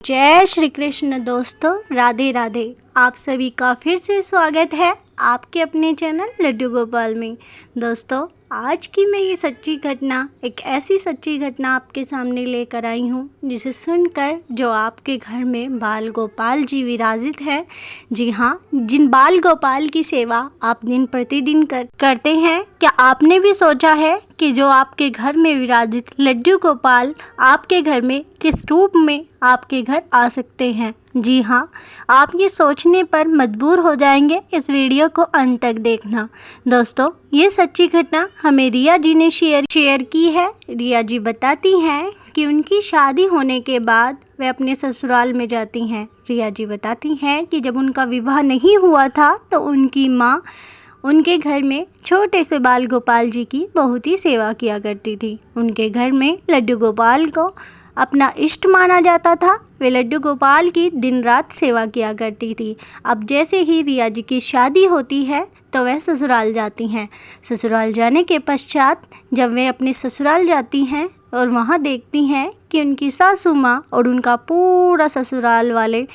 जय श्री कृष्ण दोस्तों, राधे राधे। आप सभी का फिर से स्वागत है आपके अपने चैनल लड्डू गोपाल में। दोस्तों, आज की मैं ये सच्ची घटना, एक ऐसी सच्ची घटना आपके सामने लेकर आई हूँ जिसे सुनकर जो आपके घर में बाल गोपाल जी विराजित हैं, जी हाँ, जिन बाल गोपाल की सेवा आप दिन प्रतिदिन करते हैं, क्या आपने भी सोचा है कि जो आपके घर में विराजित लड्डू गोपाल आपके घर में किस रूप में आपके घर आ सकते हैं? जी हाँ, आप ये सोचने पर मजबूर हो जाएंगे। इस वीडियो को अंत तक देखना। दोस्तों, ये सच्ची घटना हमें रिया जी ने शेयर की है। रिया जी बताती हैं कि उनकी शादी होने के बाद वे अपने ससुराल में जाती हैं। रिया जी बताती हैं कि जब उनका विवाह नहीं हुआ था तो उनकी माँ उनके घर में छोटे से बाल गोपाल जी की बहुत ही सेवा किया करती थी। उनके घर में लड्डू गोपाल को अपना इष्ट माना जाता था। वे लड्डू गोपाल की दिन रात सेवा किया करती थी। अब जैसे ही रिया जी की शादी होती है तो वह ससुराल जाती हैं। ससुराल जाने के पश्चात जब वे अपने ससुराल जाती हैं और वहाँ देखती हैं कि उनकी सासू माँ और उनका पूरा ससुराल वाले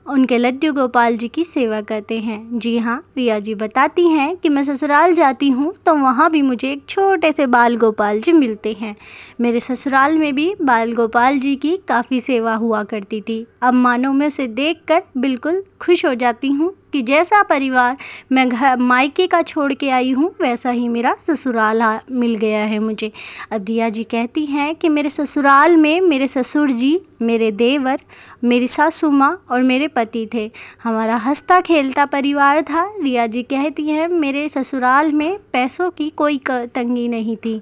उनके लड्डू गोपाल जी की सेवा करते हैं। जी हाँ, रिया जी बताती हैं कि मैं ससुराल जाती हूँ तो वहाँ भी मुझे एक छोटे से बाल गोपाल जी मिलते हैं। मेरे ससुराल में भी बाल गोपाल जी की काफ़ी सेवा हुआ करती थी। अब मानो मैं उसे देखकर बिल्कुल खुश हो जाती हूँ कि जैसा परिवार मैं घर मायके का छोड़ के आई हूँ वैसा ही मेरा ससुराल मिल गया है मुझे। अब रिया जी कहती हैं कि मेरे ससुराल में मेरे ससुर जी, मेरे देवर, मेरी सासू माँ और मेरे पति थे। हमारा हंसता खेलता परिवार था। रिया जी कहती हैं मेरे ससुराल में पैसों की कोई तंगी नहीं थी।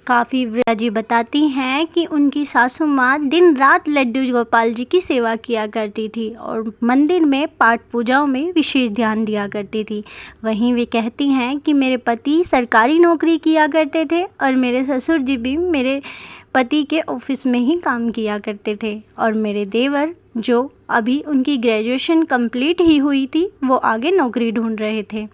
काफ़ी रिया जी बताती हैं कि उनकी सासू माँ दिन रात लड्डू गोपाल जी की सेवा किया करती थी और मंदिर में पाठ पूजाओं में विशेष ध्यान दिया करती थी। वहीं वे कहती हैं कि मेरे पति सरकारी नौकरी किया करते थे और मेरे ससुर जी भी मेरे पति के ऑफिस में ही काम किया करते थे और मेरे देवर जो अभी उनकी ग्रेजुएशन कंप्लीट ही हुई थी वो आगे नौकरी ढूंढ रहे थे।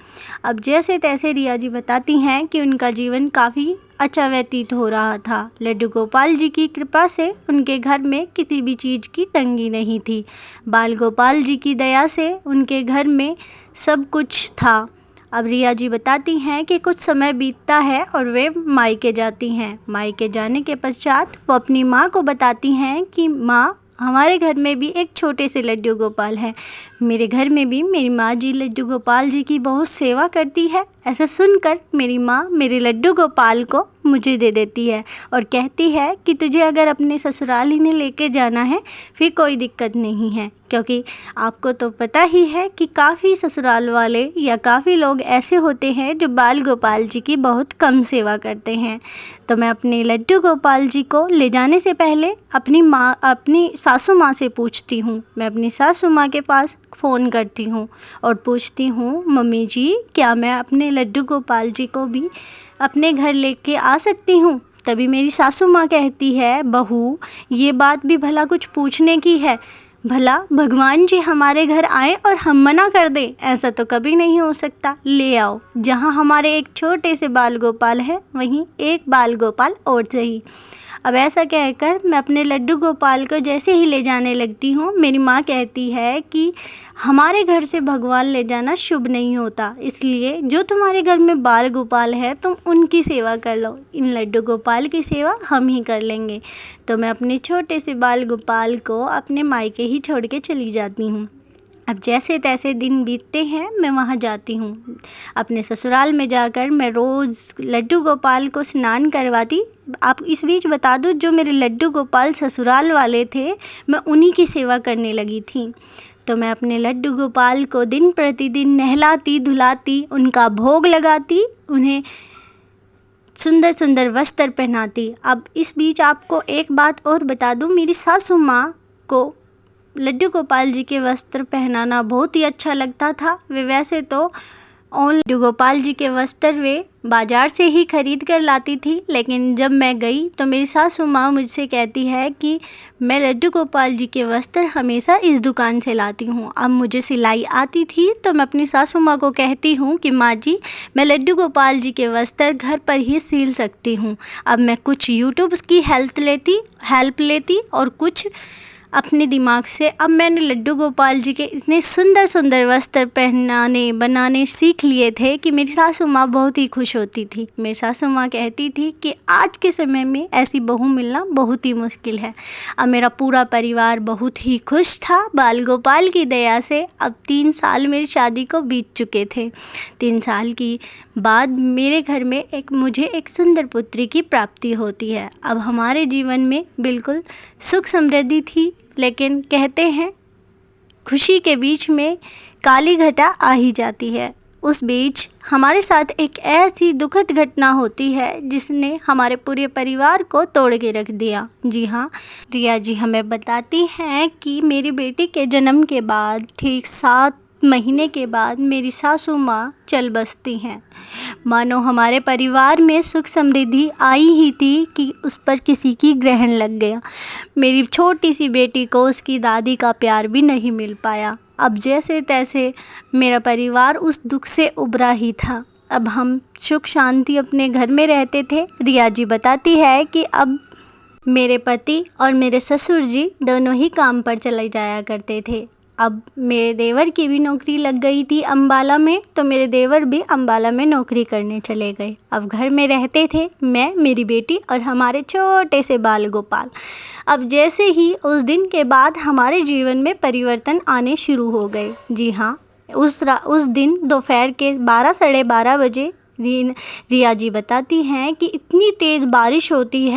अब जैसे तैसे रिया जी बताती हैं कि उनका जीवन काफ़ी अच्छा व्यतीत हो रहा था। लड्डू गोपाल जी की कृपा से उनके घर में किसी भी चीज़ की तंगी नहीं थी। बाल गोपाल जी की दया से उनके घर में सब कुछ था। अब रिया जी बताती हैं कि कुछ समय बीतता है और वे मायके जाती हैं। मायके जाने के पश्चात वो अपनी माँ को बताती हैं कि माँ, हमारे घर में भी एक छोटे से लड्डू गोपाल हैं। मेरे घर में भी मेरी माँ जी लड्डू गोपाल जी की बहुत सेवा करती है। ऐसा सुनकर मेरी माँ मेरे लड्डू गोपाल को मुझे दे देती है और कहती है कि तुझे अगर अपने ससुराल इन्हें लेके जाना है फिर कोई दिक्कत नहीं है, क्योंकि आपको तो पता ही है कि काफ़ी ससुराल वाले या काफ़ी लोग ऐसे होते हैं जो बाल गोपाल जी की बहुत कम सेवा करते हैं। तो मैं अपने लड्डू गोपाल जी को ले जाने से पहले अपनी सासू माँ से पूछती हूँ। मैं अपनी सासू माँ के पास फ़ोन करती हूँ और पूछती हूँ, मम्मी जी, क्या मैं अपने लड्डू गोपाल जी को भी अपने घर लेके आ सकती हूँ? तभी मेरी सासू माँ कहती है, बहू, ये बात भी भला कुछ पूछने की है? भला भगवान जी हमारे घर आए और हम मना कर दें? ऐसा तो कभी नहीं हो सकता। ले आओ, जहाँ हमारे एक छोटे से बाल गोपाल है वहीं एक बाल गोपाल और सही। अब ऐसा कहकर मैं अपने लड्डू गोपाल को जैसे ही ले जाने लगती हूँ, मेरी माँ कहती है कि हमारे घर से भगवान ले जाना शुभ नहीं होता, इसलिए जो तुम्हारे घर में बाल गोपाल है तुम उनकी सेवा कर लो, इन लड्डू गोपाल की सेवा हम ही कर लेंगे। तो मैं अपने छोटे से बाल गोपाल को अपने मायके ही छोड़ के चली जाती हूँ। अब जैसे तैसे दिन बीतते हैं, मैं वहाँ जाती हूँ। अपने ससुराल में जाकर मैं रोज़ लड्डू गोपाल को स्नान करवाती। आप इस बीच बता दूँ, जो मेरे लड्डू गोपाल ससुराल वाले थे मैं उन्हीं की सेवा करने लगी थी। तो मैं अपने लड्डू गोपाल को दिन प्रतिदिन नहलाती धुलाती, उनका भोग लगाती, उन्हें सुंदर सुंदर वस्त्र पहनाती। अब इस बीच आपको एक बात और बता दूँ, मेरी सासू माँ को लड्डू गोपाल जी के वस्त्र पहनाना बहुत ही अच्छा लगता था। वे वैसे तो लड्डू गोपाल जी के वस्त्र वे बाज़ार से ही खरीद कर लाती थी, लेकिन जब मैं गई तो मेरी सासू माँ मुझसे कहती है कि मैं लड्डू गोपाल जी के वस्त्र हमेशा इस दुकान से लाती हूँ। अब मुझे सिलाई आती थी तो मैं अपनी सासू माँ को कहती हूँ कि माँ जी, मैं लड्डू गोपाल जी के वस्त्र घर पर ही सिल सकती हूँ। अब मैं कुछ यूट्यूब की हेल्प लेती और कुछ अपने दिमाग से अब मैंने लड्डू गोपाल जी के इतने सुंदर सुंदर वस्त्र पहनाने बनाने सीख लिए थे कि मेरी सासू माँ बहुत ही खुश होती थी। मेरी सासू माँ कहती थी कि आज के समय में ऐसी बहू मिलना बहुत ही मुश्किल है। अब मेरा पूरा परिवार बहुत ही खुश था। बाल गोपाल की दया से अब 3 साल मेरी शादी को बीत चुके थे। 3 साल की बाद मेरे घर में मुझे एक सुंदर पुत्री की प्राप्ति होती है। अब हमारे जीवन में बिल्कुल सुख समृद्धि थी, लेकिन कहते हैं खुशी के बीच में काली घटा आ ही जाती है। उस बीच हमारे साथ एक ऐसी दुखद घटना होती है जिसने हमारे पूरे परिवार को तोड़ के रख दिया। जी हाँ, रिया जी हमें बताती हैं कि मेरी बेटी के जन्म के बाद ठीक 7 महीने के बाद मेरी सासू माँ चल बसती हैं। मानो हमारे परिवार में सुख समृद्धि आई ही थी कि उस पर किसी की ग्रहण लग गया। मेरी छोटी सी बेटी को उसकी दादी का प्यार भी नहीं मिल पाया। अब जैसे तैसे मेरा परिवार उस दुख से उबरा ही था। अब हम सुख शांति अपने घर में रहते थे। रिया जी बताती है कि अब मेरे पति और मेरे ससुर जी दोनों ही काम पर चले जाया करते थे। अब मेरे देवर की भी नौकरी लग गई थी अम्बाला में, तो मेरे देवर भी अम्बाला में नौकरी करने चले गए। अब घर में रहते थे मैं, मेरी बेटी और हमारे छोटे से बाल गोपाल। अब जैसे ही उस दिन के बाद हमारे जीवन में परिवर्तन आने शुरू हो गए। जी हाँ, उस दिन दोपहर के 12 साढ़े 12 बजे रिया जी बताती हैं कि इतनी तेज़ बारिश होती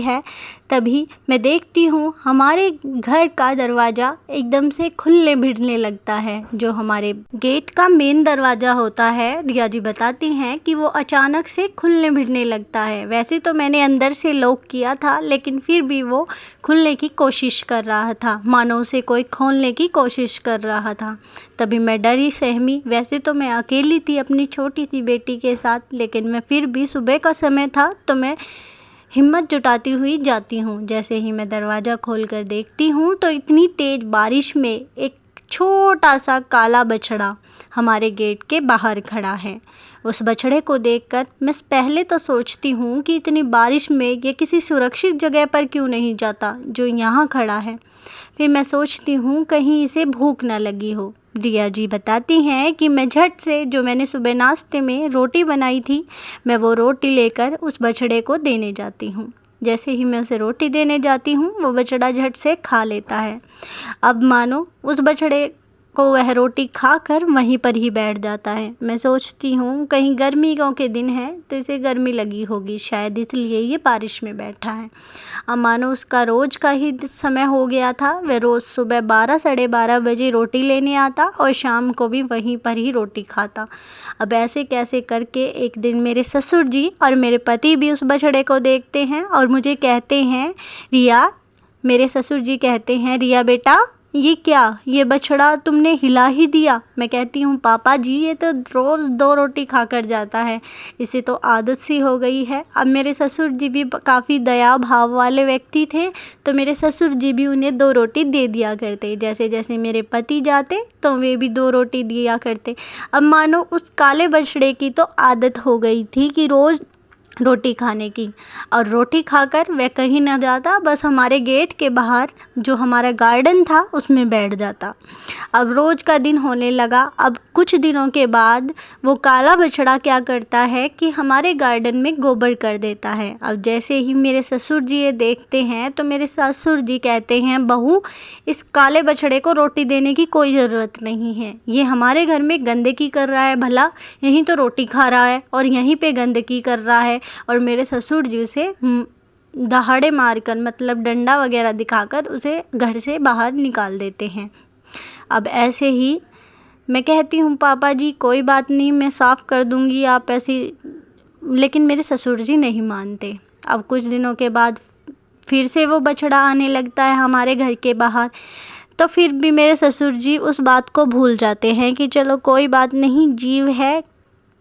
है तभी मैं देखती हूँ हमारे घर का दरवाज़ा एकदम से खुलने भिड़ने लगता है। जो हमारे गेट का मेन दरवाज़ा होता है, रिया जी बताती हैं कि वो अचानक से खुलने भिड़ने लगता है। वैसे तो मैंने अंदर से लॉक किया था, लेकिन फिर भी वो खुलने की कोशिश कर रहा था, मानो उसे कोई खोलने की कोशिश कर रहा था। तभी मैं डरी सहमी। वैसे तो मैं अकेली थी अपनी छोटी सी बेटी के साथ, लेकिन मैं फिर भी सुबह का समय था तो मैं हिम्मत जुटाती हुई जाती हूँ। जैसे ही मैं दरवाज़ा खोल कर देखती हूँ तो इतनी तेज़ बारिश में एक छोटा सा काला बछड़ा हमारे गेट के बाहर खड़ा है। उस बछड़े को देखकर मैं पहले तो सोचती हूँ कि इतनी बारिश में ये किसी सुरक्षित जगह पर क्यों नहीं जाता जो यहाँ खड़ा है। फिर मैं सोचती हूँ कहीं इसे भूख ना लगी हो। रिया जी बताती हैं कि मैं झट से जो मैंने सुबह नाश्ते में रोटी बनाई थी, मैं वो रोटी लेकर उस बछड़े को देने जाती हूँ। जैसे ही मैं उसे रोटी देने जाती हूँ वो बछड़ा झट से खा लेता है। अब मानो उस बछड़े को वह रोटी खाकर वहीं पर ही बैठ जाता है। मैं सोचती हूँ कहीं गर्मियों के दिन है तो इसे गर्मी लगी होगी, शायद इसलिए ये बारिश में बैठा है। अब मानो उसका रोज़ का ही समय हो गया था। वह रोज़ सुबह 12 साढ़े 12 बजे रोटी लेने आता और शाम को भी वहीं पर ही रोटी खाता। अब ऐसे कैसे करके एक दिन मेरे ससुर जी और मेरे पति भी उस बछड़े को देखते हैं और मुझे कहते हैं, रिया, मेरे ससुर जी कहते हैं, रिया बेटा ये क्या, ये बछड़ा तुमने हिला ही दिया। मैं कहती हूँ पापा जी ये तो रोज़ 2 रोटी खाकर जाता है, इसे तो आदत सी हो गई है। अब मेरे ससुर जी भी काफ़ी दया भाव वाले व्यक्ति थे, तो मेरे ससुर जी भी उन्हें 2 रोटी दे दिया करते। जैसे जैसे मेरे पति जाते तो वे भी 2 रोटी दिया करते। अब मानो उस काले बछड़े की तो आदत हो गई थी कि रोज़ रोटी खाने की, और रोटी खाकर वह कहीं ना जाता, बस हमारे गेट के बाहर जो हमारा गार्डन था उसमें बैठ जाता। अब रोज़ का दिन होने लगा। अब कुछ दिनों के बाद वो काला बछड़ा क्या करता है कि हमारे गार्डन में गोबर कर देता है। अब जैसे ही मेरे ससुर जी ये देखते हैं तो मेरे ससुर जी कहते हैं, बहू इस काले बछड़े को रोटी देने की कोई ज़रूरत नहीं है, ये हमारे घर में गंदगी कर रहा है, भला यहीं तो रोटी खा रहा है और यहीं पे गंदगी कर रहा है। और मेरे ससुर जी उसे दहाड़े मारकर, मतलब डंडा वगैरह दिखाकर उसे घर से बाहर निकाल देते हैं। अब ऐसे ही मैं कहती हूँ पापा जी कोई बात नहीं, मैं साफ़ कर दूँगी, आप ऐसी, लेकिन मेरे ससुर जी नहीं मानते। अब कुछ दिनों के बाद फिर से वो बछड़ा आने लगता है हमारे घर के बाहर, तो फिर भी मेरे ससुर जी उस बात को भूल जाते हैं कि चलो कोई बात नहीं, जीव है,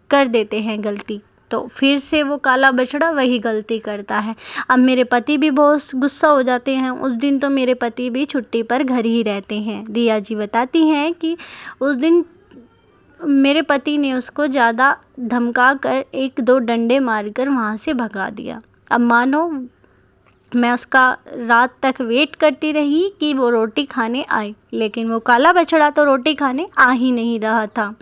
कर देते हैं गलती। तो फिर से वो काला बछड़ा वही गलती करता है। अब मेरे पति भी बहुत गुस्सा हो जाते हैं। उस दिन तो मेरे पति भी छुट्टी पर घर ही रहते हैं। रिया जी बताती हैं कि उस दिन मेरे पति ने उसको ज़्यादा धमका कर 1-2 डंडे मारकर वहाँ से भगा दिया। अब मानो मैं उसका रात तक वेट करती रही कि वो रोटी खाने आए, लेकिन वो काला बछड़ा तो रोटी खाने आ ही नहीं रहा था।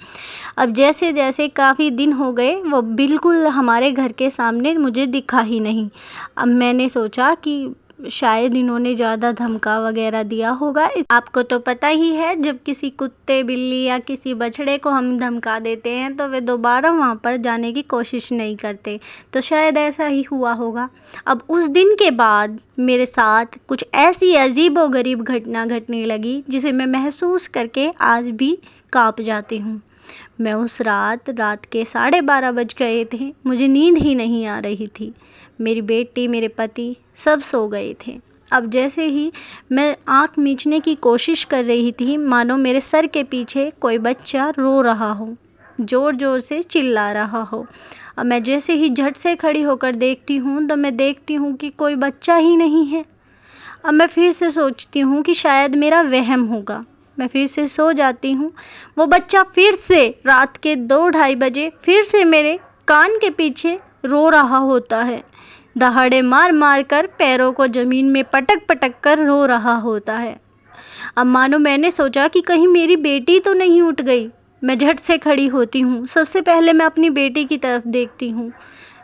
अब जैसे जैसे काफ़ी दिन हो गए, वो बिल्कुल हमारे घर के सामने मुझे दिखा ही नहीं। अब मैंने सोचा कि शायद इन्होंने ज़्यादा धमका वगैरह दिया होगा। आपको तो पता ही है, जब किसी कुत्ते, बिल्ली या किसी बछड़े को हम धमका देते हैं तो वे दोबारा वहाँ पर जाने की कोशिश नहीं करते, तो शायद ऐसा ही हुआ होगा। अब उस दिन के बाद मेरे साथ कुछ ऐसी अजीबोगरीब घटना घटने लगी जिसे मैं महसूस करके आज भी काँप जाती हूँ। मैं उस रात के 12:30 बज गए थे, मुझे नींद ही नहीं आ रही थी। मेरी बेटी, मेरे पति सब सो गए थे। अब जैसे ही मैं आँख मीचने की कोशिश कर रही थी, मानो मेरे सर के पीछे कोई बच्चा रो रहा हो, ज़ोर ज़ोर से चिल्ला रहा हो। अब मैं जैसे ही झट से खड़ी होकर देखती हूँ तो मैं देखती हूँ कि कोई बच्चा ही नहीं है। अब मैं फिर से सोचती हूँ कि शायद मेरा वहम होगा। मैं फिर से सो जाती हूँ। वो बच्चा फिर से रात के 2-2:30 बजे फिर से मेरे कान के पीछे रो रहा होता है। दहाड़े मार मार कर पैरों को ज़मीन में पटक पटक कर रो रहा होता है। अब मानो मैंने सोचा कि कहीं मेरी बेटी तो नहीं उठ गई। मैं झट से खड़ी होती हूँ। सबसे पहले मैं अपनी बेटी की तरफ देखती हूँ।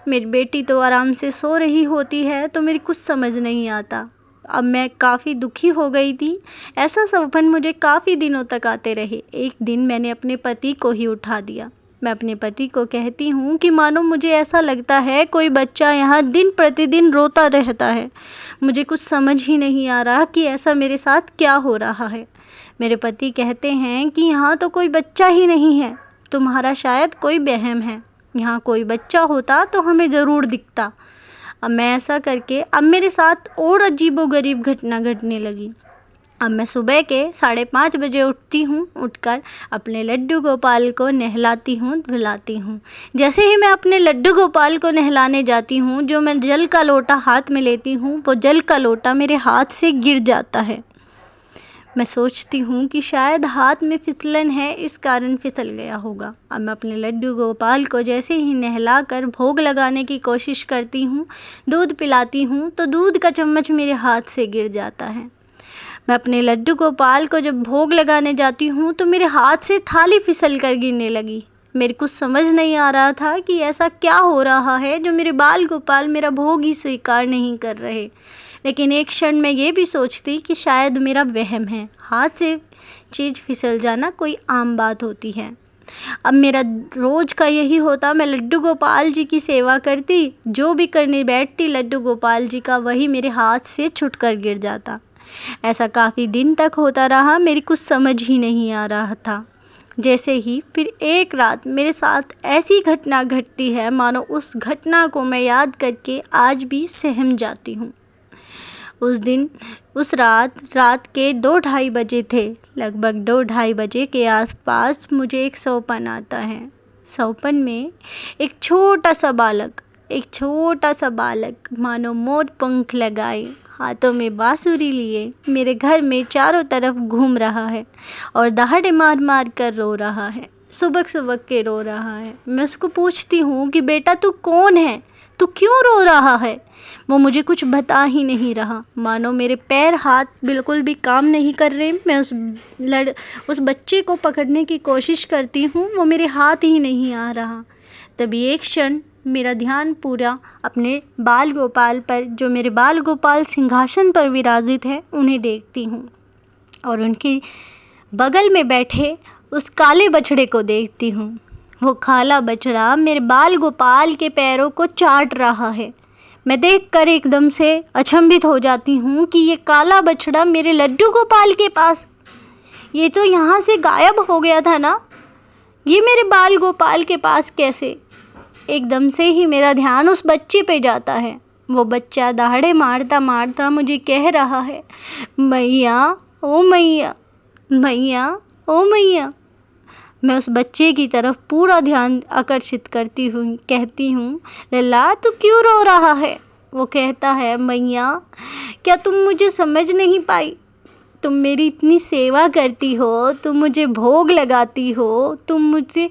मेरी बेटी तो आराम से सो रही होती है, तो मेरी कुछ समझ नहीं आता। अब मैं काफ़ी दुखी हो गई थी। ऐसा सपने मुझे काफ़ी दिनों तक आते रहे। एक दिन मैंने अपने पति को ही उठा दिया। मैं अपने पति को कहती हूँ कि मानो मुझे ऐसा लगता है कोई बच्चा यहाँ दिन प्रतिदिन रोता रहता है। मुझे कुछ समझ ही नहीं आ रहा कि ऐसा मेरे साथ क्या हो रहा है। मेरे पति कहते हैं कि यहाँ तो कोई बच्चा ही नहीं है, तुम्हारा शायद कोई वहम है। यहाँ कोई बच्चा होता तो हमें ज़रूर दिखता। अब मैं ऐसा करके अब मेरे साथ और अजीबोगरीब घटना घटने लगी। अब मैं सुबह के 5:30 बजे उठती हूँ। उठकर अपने लड्डू गोपाल को नहलाती हूँ, धुलाती हूँ। जैसे ही मैं अपने लड्डू गोपाल को नहलाने जाती हूँ, जो मैं जल का लोटा हाथ में लेती हूँ, वो जल का लोटा मेरे हाथ से गिर जाता है। मैं सोचती हूँ कि शायद हाथ में फिसलन है, इस कारण फिसल गया होगा। अब मैं अपने लड्डू गोपाल को जैसे ही नहला कर भोग लगाने की कोशिश करती हूँ, दूध पिलाती हूँ, तो दूध का चम्मच मेरे हाथ से गिर जाता है। मैं अपने लड्डू गोपाल को जब भोग लगाने जाती हूँ तो मेरे हाथ से थाली फिसल कर गिरने लगी। मेरे कुछ समझ नहीं आ रहा था कि ऐसा क्या हो रहा है जो मेरे बाल गोपाल मेरा भोग ही स्वीकार नहीं कर रहे। लेकिन एक क्षण में ये भी सोचती कि शायद मेरा वहम है, हाथ से चीज़ फिसल जाना कोई आम बात होती है। अब मेरा रोज़ का यही होता, मैं लड्डू गोपाल जी की सेवा करती, जो भी करने बैठती लड्डू गोपाल जी का, वही मेरे हाथ से छूटकर गिर जाता। ऐसा काफ़ी दिन तक होता रहा, मेरी कुछ समझ ही नहीं आ रहा था। जैसे ही फिर एक रात मेरे साथ ऐसी घटना घटती है, मानो उस घटना को मैं याद करके आज भी सहम जाती हूँ। उस रात के 2-2:30 बजे थे। लगभग 2-2:30 बजे के आसपास मुझे एक सौपन आता है। सौपन में एक छोटा सा बालक मानो मोर पंख लगाए, हाथों में बांसुरी लिए मेरे घर में चारों तरफ घूम रहा है और दहाड़े मार मार कर रो रहा है, सुबक सुबक के रो रहा है। मैं उसको पूछती हूँ कि बेटा तू कौन है, तू क्यों रो रहा है? वो मुझे कुछ बता ही नहीं रहा। मानो मेरे पैर हाथ बिल्कुल भी काम नहीं कर रहे। मैं उस बच्चे को पकड़ने की कोशिश करती हूँ, वो मेरे हाथ ही नहीं आ रहा। तभी एक क्षण मेरा ध्यान पूरा अपने बाल गोपाल पर, जो मेरे बाल गोपाल सिंहासन पर विराजित है, उन्हें देखती हूँ और उनकी बगल में बैठे उस काले बछड़े को देखती हूँ। वो काला बछड़ा मेरे बाल गोपाल के पैरों को चाट रहा है। मैं देखकर एकदम से अचंभित हो जाती हूँ कि ये काला बछड़ा मेरे लड्डू गोपाल के पास, ये तो यहाँ से गायब हो गया था ना, ये मेरे बाल गोपाल के पास कैसे? एकदम से ही मेरा ध्यान उस बच्चे पे जाता है। वो बच्चा दहाड़े मारता मारता मुझे कह रहा है, मैया ओ मैया, मैया ओ मैया। मैं उस बच्चे की तरफ पूरा ध्यान आकर्षित करती हूँ, कहती हूँ, लल्ला तू क्यों रो रहा है? वो कहता है, मैया क्या तुम मुझे समझ नहीं पाई? तुम मेरी इतनी सेवा करती हो, तुम मुझे भोग लगाती हो, तुम मुझसे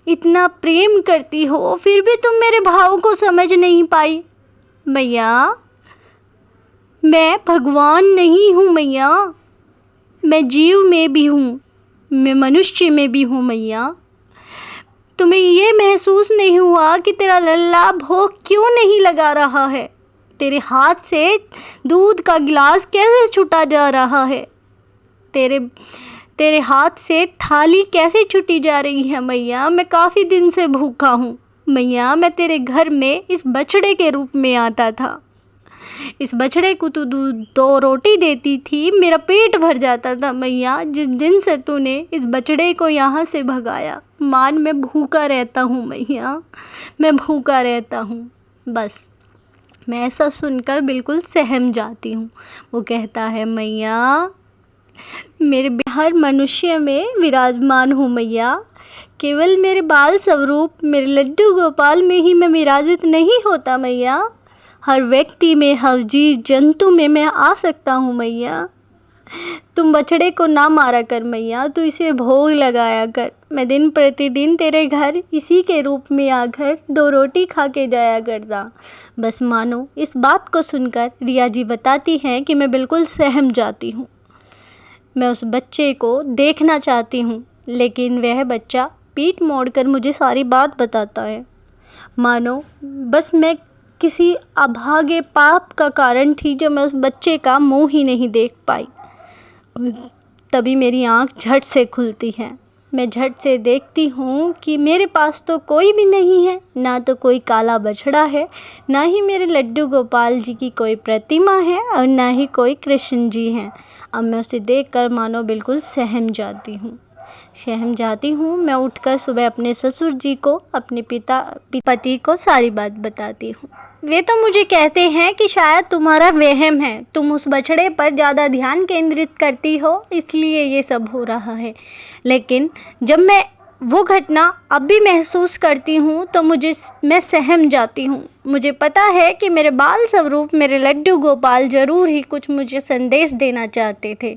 इतना प्रेम करती हो, फिर भी तुम मेरे भाव को समझ नहीं पाई। मैया मैं भगवान नहीं हूँ मैया, मैं जीव में भी हूँ, मैं मनुष्य में भी हूँ मैया। तुम्हें ये महसूस नहीं हुआ कि तेरा लल्ला भोग क्यों नहीं लगा रहा है? तेरे हाथ से दूध का गिलास कैसे छूटा जा रहा है? तेरे हाथ से थाली कैसे छूटी जा रही है मैया? मैं काफ़ी दिन से भूखा हूँ मैया। मैं तेरे घर में इस बछड़े के रूप में आता था। इस बछड़े को तू दो रोटी देती थी, मेरा पेट भर जाता था मैया। जिस दिन से तूने इस बछड़े को यहाँ से भगाया, मान मैं भूखा रहता हूँ मैया, मैं भूखा रहता हूँ। बस मैं ऐसा सुनकर बिल्कुल सहम जाती हूँ। वो कहता है मैया, मेरे हर मनुष्य में विराजमान हूँ मैया, केवल मेरे बाल स्वरूप मेरे लड्डू गोपाल में ही मैं विराजित नहीं होता मैया। हर व्यक्ति में, हर जीव जंतु में मैं आ सकता हूँ मैया। तुम बछड़े को ना मारा कर मैया, तू इसे भोग लगाया कर। मैं दिन प्रतिदिन तेरे घर इसी के रूप में आकर 2 रोटी खा के जाया करता। बस मानो। इस बात को सुनकर रिया जी बताती हैं कि मैं बिल्कुल सहम जाती हूँ। मैं उस बच्चे को देखना चाहती हूँ, लेकिन वह बच्चा पीठ मोड़कर मुझे सारी बात बताता है। मानो बस मैं किसी अभागे पाप का कारण थी जो मैं उस बच्चे का मुंह ही नहीं देख पाई। तभी मेरी आँख झट से खुलती है। मैं झट से देखती हूँ कि मेरे पास तो कोई भी नहीं है, ना तो कोई काला बछड़ा है, ना ही मेरे लड्डू गोपाल जी की कोई प्रतिमा है, और ना ही कोई कृष्ण जी हैं। अब मैं उसे देखकर मानो बिल्कुल सहम जाती हूँ। मैं उठकर सुबह अपने ससुर जी को, अपने पति को सारी बात बताती हूँ। वे तो मुझे कहते हैं कि शायद तुम्हारा वहम है, तुम उस बछड़े पर ज़्यादा ध्यान केंद्रित करती हो, इसलिए ये सब हो रहा है। लेकिन जब मैं वो घटना अब भी महसूस करती हूँ तो मैं सहम जाती हूँ। मुझे पता है कि मेरे बाल स्वरूप मेरे लड्डू गोपाल ज़रूर ही कुछ मुझे संदेश देना चाहते थे।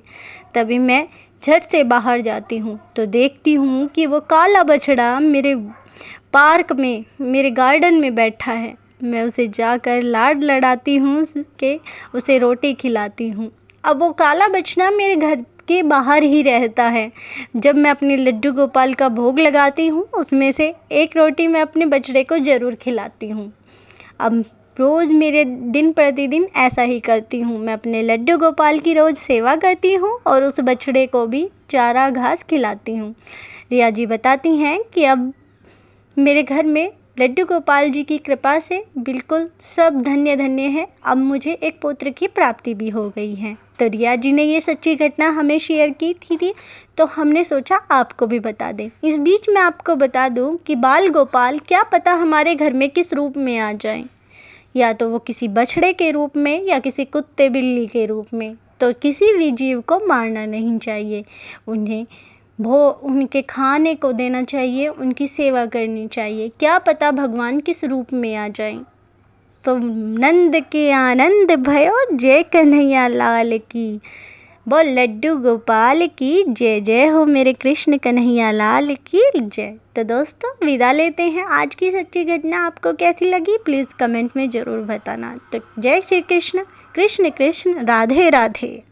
तभी मैं झट से बाहर जाती हूँ तो देखती हूँ कि वो काला बछड़ा मेरे पार्क में, मेरे गार्डन में बैठा है। मैं उसे जाकर लाड लड़ाती हूँ कि उसे रोटी खिलाती हूँ। अब वो काला बछड़ा मेरे घर के बाहर ही रहता है। जब मैं अपने लड्डू गोपाल का भोग लगाती हूँ, उसमें से एक रोटी मैं अपने बछड़े को ज़रूर खिलाती हूँ। अब रोज़ मेरे दिन प्रतिदिन ऐसा ही करती हूँ। मैं अपने लड्डू गोपाल की रोज़ सेवा करती हूँ और उस बछड़े को भी चारा घास खिलाती हूँ। रिया जी बताती हैं कि अब मेरे घर में लड्डू गोपाल जी की कृपा से बिल्कुल सब धन्य धन्य है। अब मुझे एक पुत्र की प्राप्ति भी हो गई है। तो रिया जी ने ये सच्ची घटना हमें शेयर की थी तो हमने सोचा आपको भी बता दें। इस बीच मैं आपको बता दूं कि बाल गोपाल क्या पता हमारे घर में किस रूप में आ जाएं, या तो वो किसी बछड़े के रूप में या किसी कुत्ते बिल्ली के रूप में। तो किसी भी जीव को मारना नहीं चाहिए, उनके खाने को देना चाहिए, उनकी सेवा करनी चाहिए। क्या पता भगवान किस रूप में आ जाएं। तो नंद के आनंद भयो, जय कन्हैया लाल की, बोल लड्डू गोपाल की जय जय हो, मेरे कृष्ण कन्हैया लाल की जय। तो दोस्तों विदा लेते हैं। आज की सच्ची घटना आपको कैसी लगी प्लीज़ कमेंट में ज़रूर बताना। तो जय श्री कृष्ण, कृष्ण कृष्ण, राधे राधे।